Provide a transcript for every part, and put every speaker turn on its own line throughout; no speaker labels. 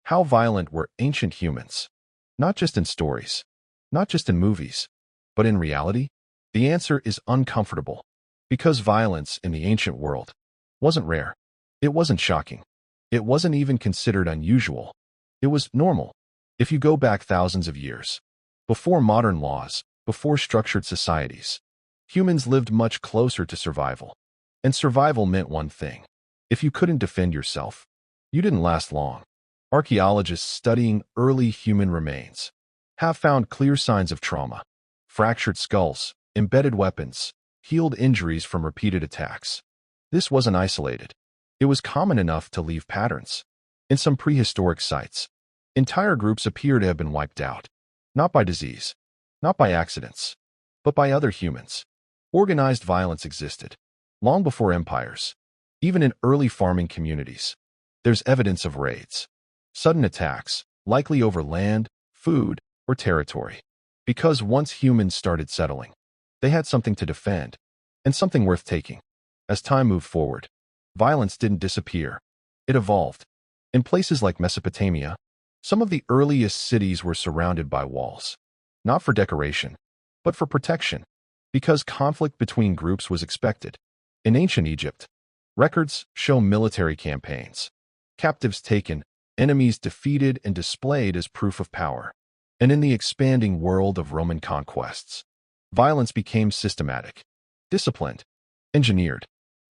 How violent were ancient humans? Not just in stories, not just in movies, but in reality? The answer is uncomfortable, because violence in the ancient world wasn't rare. It wasn't shocking. It wasn't even considered unusual. It was normal. If you go back thousands of years, before modern laws, before structured societies, humans lived much closer to survival. And survival meant one thing. If you couldn't defend yourself, you didn't last long. Archaeologists studying early human remains have found clear signs of trauma: fractured skulls, embedded weapons, healed injuries from repeated attacks. This wasn't isolated. It was common enough to leave patterns. In some prehistoric sites, entire groups appear to have been wiped out, not by disease, not by accidents, but by other humans. Organized violence existed long before empires. Even in early farming communities, there's evidence of raids, sudden attacks, likely over land, food, or territory. Because once humans started settling, they had something to defend, and something worth taking. As time moved forward, violence didn't disappear. It evolved. In places like Mesopotamia, some of the earliest cities were surrounded by walls, not for decoration, but for protection, because conflict between groups was expected. In ancient Egypt, records show military campaigns, captives taken, enemies defeated and displayed as proof of power. And in the expanding world of Roman conquests, violence became systematic, disciplined, engineered.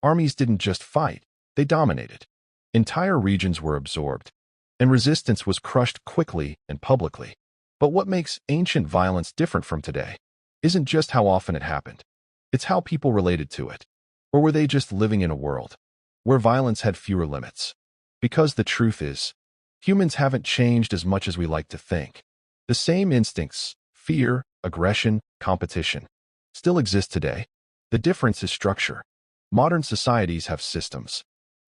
Armies didn't just fight, they dominated. Entire regions were absorbed, and resistance was crushed quickly and publicly. But what makes ancient violence different from today isn't just how often it happened. It's how people related to it. Or were they just living in a world where violence had fewer limits? Because the truth is, humans haven't changed as much as we like to think. The same instincts, fear, aggression, competition, still exist today. The difference is structure. Modern societies have systems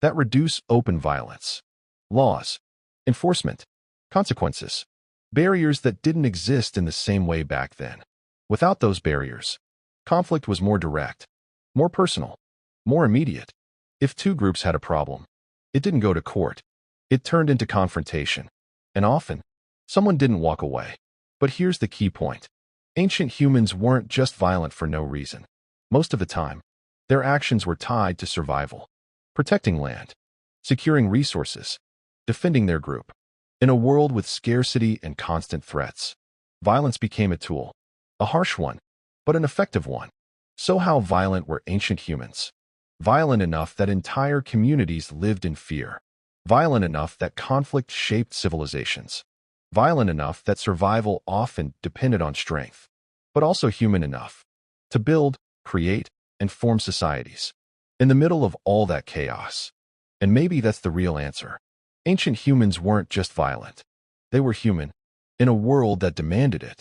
that reduce open violence, laws, enforcement, consequences, barriers that didn't exist in the same way back then. Without those barriers, conflict was more direct, more personal, more immediate. If two groups had a problem, it didn't go to court. It turned into confrontation. And often, someone didn't walk away. But here's the key point. Ancient humans weren't just violent for no reason. Most of the time, their actions were tied to survival, protecting land, securing resources, defending their group. In a world with scarcity and constant threats, violence became a tool, a harsh one, but an effective one. So how violent were ancient humans? Violent enough that entire communities lived in fear. Violent enough that conflict shaped civilizations. Violent enough that survival often depended on strength. But also human enough to build, create, and form societies. In the middle of all that chaos, and maybe that's the real answer, ancient humans weren't just violent. They were human, in a world that demanded it.